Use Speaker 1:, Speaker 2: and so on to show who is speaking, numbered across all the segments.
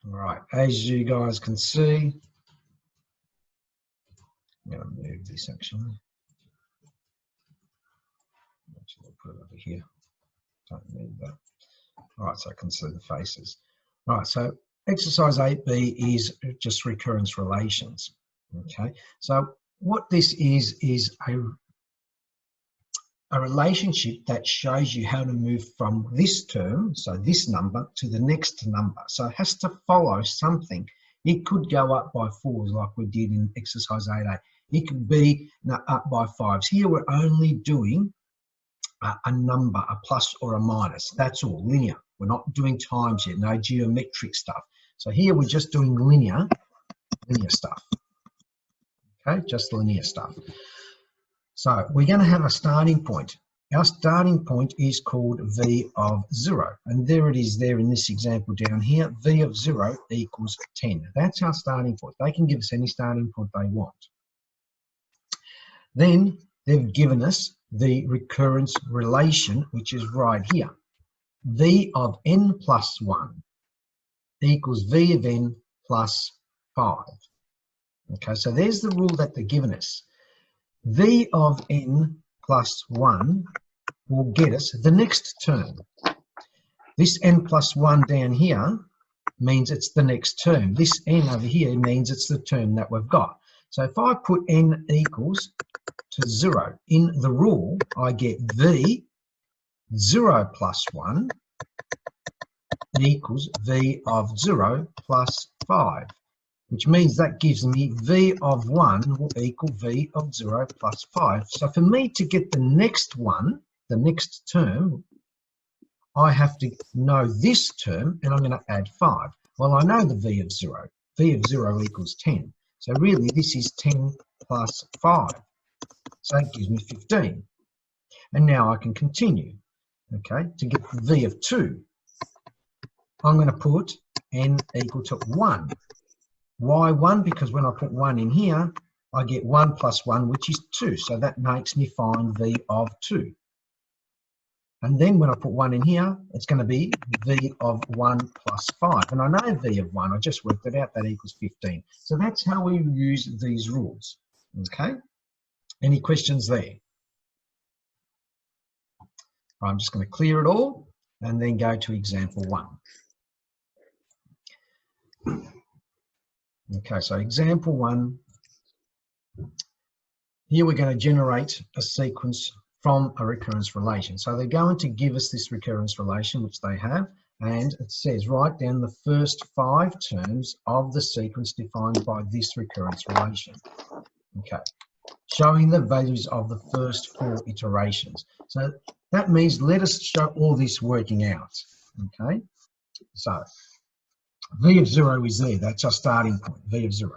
Speaker 1: All right, as you guys can see, I'm going to move this actually. I'll put it over here. Don't need that. All right, so I can see the faces. All right, so exercise 8B is just recurrence relations. Okay, so what this is a relationship that shows you how to move from this term, so this number, to the next number. So it has to follow something. It could go up by 4s like we did in exercise 8A. It could be up by 5s. Here we're only doing a number, a plus or a minus. That's all, linear. We're not doing times yet, no geometric stuff. So here we're just doing linear stuff. Okay, just linear stuff. So we're going to have a starting point. Our starting point is called V of 0. And there it is there in this example down here. V of 0 equals 10. That's our starting point. They can give us any starting point they want. Then they've given us the recurrence relation, which is right here. V of n plus 1 equals V of n plus 5. Okay, so there's the rule that they're giving us. V of n plus 1 will get us the next term. This n plus 1 down here means it's the next term. This n over here means it's the term that we've got. So if I put n equals to 0 in the rule, I get V 0 plus 1 equals V of 0 plus 5. Which means that gives me V of 1 will equal V of 0 plus 5. So for me to get the next one, the next term, I have to know this term, and I'm going to add 5. Well, I know the V of 0. V of 0 equals 10. So really, this is 10 plus 5. So it gives me 15. And now I can continue, okay, to get the V of 2. I'm going to put n equal to 1. Why 1? Because when I put 1 in here, I get 1 plus 1, which is 2. So that makes me find V of 2. And then when I put 1 in here, it's going to be V of 1 plus 5. And I know V of 1. I just worked it out. That equals 15. So that's how we use these rules. Okay? Any questions there? I'm just going to clear it all and then go to example 1. Okay, so example 1, here we're going to generate a sequence from a recurrence relation. So they're going to give us this recurrence relation, which they have, and it says write down the first 5 terms of the sequence defined by this recurrence relation. Okay, showing the values of the first 4 iterations. So that means let us show all this working out. Okay, so V of 0 is there. That's our starting point, V of 0.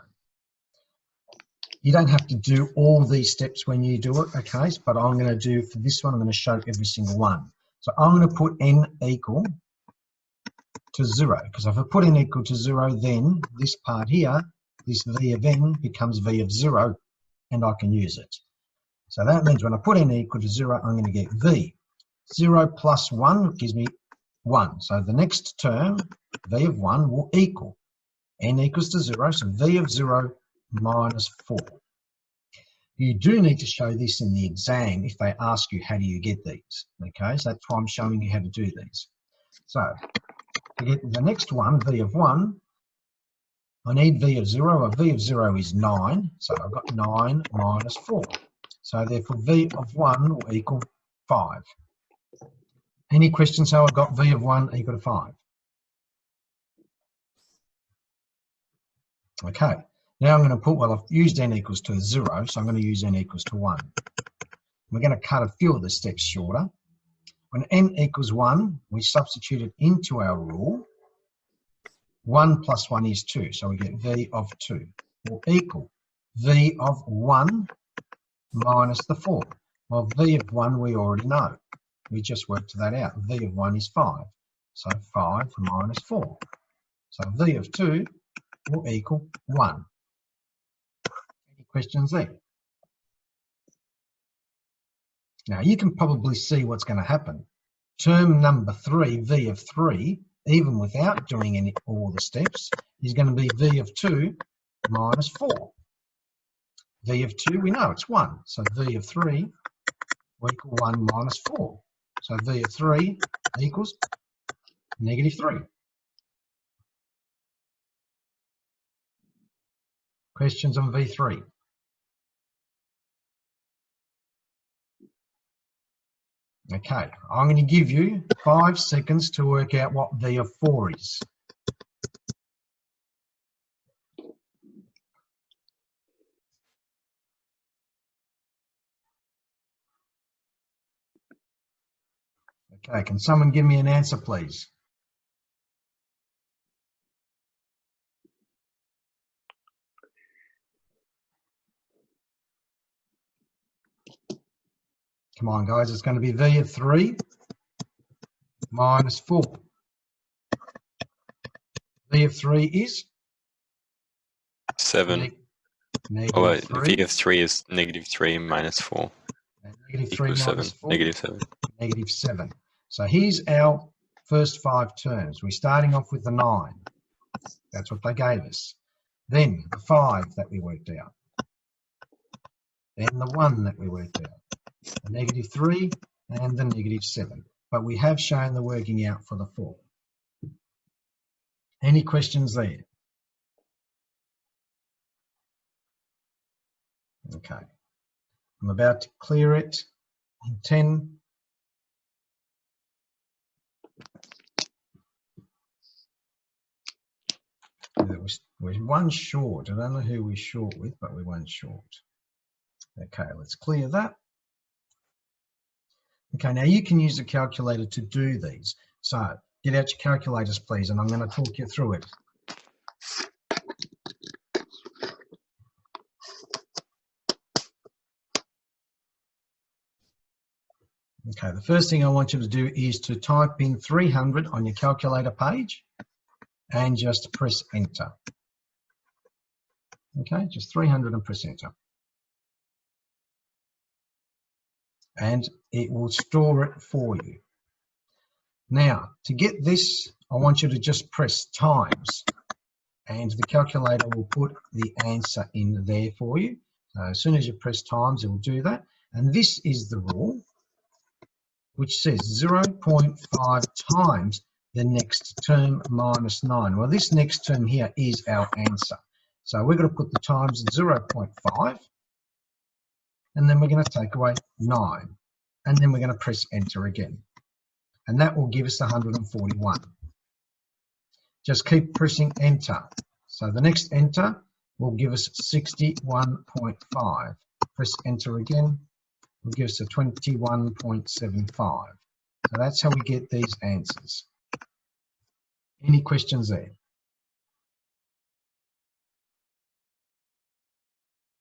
Speaker 1: You don't have to do all these steps when you do it, okay? But I'm going to do, for this one, I'm going to show every single one. So I'm going to put n equal to 0, because if I put n equal to 0, then this part here, this V of n becomes V of 0, and I can use it. So that means when I put n equal to 0, I'm going to get V. 0 plus 1 gives me 1. So the next term, V of 1, will equal n equals to 0, so V of 0 minus 4. You do need to show this in the exam if they ask you how do you get these. Okay, so that's why I'm showing you how to do these. So to get the next one, V of 1, I need V of 0. Well, V of 0 is 9, so I've got 9 minus 4. So therefore V of 1 will equal 5. Any questions how I got V of 1 equal to 5? Okay, now I'm going to put, well, I've used n equals to 0, so I'm going to use n equals to 1. We're going to cut a few of the steps shorter. When n equals 1, we substitute it into our rule. 1 plus 1 is 2, so we get V of 2 will equal V of 1 minus the 4. Well, V of 1 we already know. We just worked that out. V of 1 is 5. So 5 minus 4. So V of 2 will equal 1. Any questions there? Now you can probably see what's going to happen. Term number 3, V of 3, even without doing all the steps, is going to be v of 2 minus 4. V of 2, we know it's 1. So v of 3 will equal 1 minus 4. So v of 3 equals negative 3. Questions on V3? Okay, I'm going to give you 5 seconds to work out what V of 4 is. Okay, can someone give me an answer, please? Come on, guys, it's going to be V of 3 minus 4. V of 3 is?
Speaker 2: 7.
Speaker 1: Negative 3.
Speaker 2: V of 3 is negative 3 minus 4.
Speaker 1: Negative 3
Speaker 2: equals
Speaker 1: minus
Speaker 2: 7.
Speaker 1: 4.
Speaker 2: Negative 7.
Speaker 1: Negative 7. So here's our first 5 terms. We're starting off with the 9. That's what they gave us. Then the 5 that we worked out. Then the 1 that we worked out. The negative 3 and the negative 7. But we have shown the working out for the 4. Any questions there? Okay. I'm about to clear it in 10. We're one short. I don't know who we're short with, but we're one short. Okay, let's clear that. Okay, now you can use a calculator to do these. So get out your calculators, please, and I'm going to talk you through it. Okay, the first thing I want you to do is to type in 300 on your calculator page and just press enter. Okay, just 300 and press enter. And it will store it for you. Now, to get this, I want you to just press times and the calculator will put the answer in there for you. So as soon as you press times, it will do that. And this is the rule, which says 0.5 times the next term minus 9. Well, this next term here is our answer. So we're going to put the times at 0.5, and then we're going to take away 9, and then we're going to press enter again. And that will give us 141. Just keep pressing enter. So the next enter will give us 61.5. Press enter again, will give us a 21.75. So that's how we get these answers. Any questions there?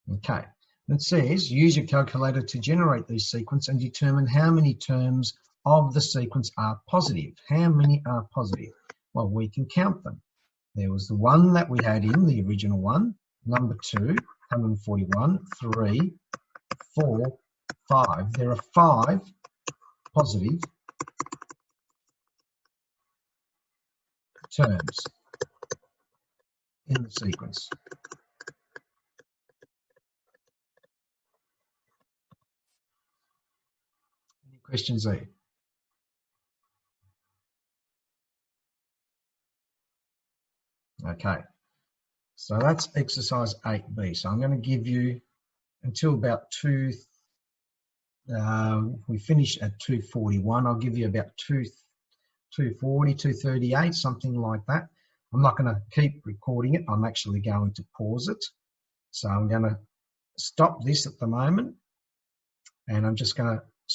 Speaker 1: Okay, it says use your calculator to generate these sequence and determine how many terms of the sequence are positive. How many are positive? Well, we can count them. There was the 1 that we had in, the original one, number 2, 141, 3, 4, 5. There are 5 positive terms in the sequence. Any questions there? Okay, so that's exercise 8B. So I'm going to give you until about we finish at 2:41. I'll give you about 2:40, 2:38, something like that. I'm not going to keep recording it. I'm actually going to pause it. So I'm going to stop this at the moment, and I'm just going to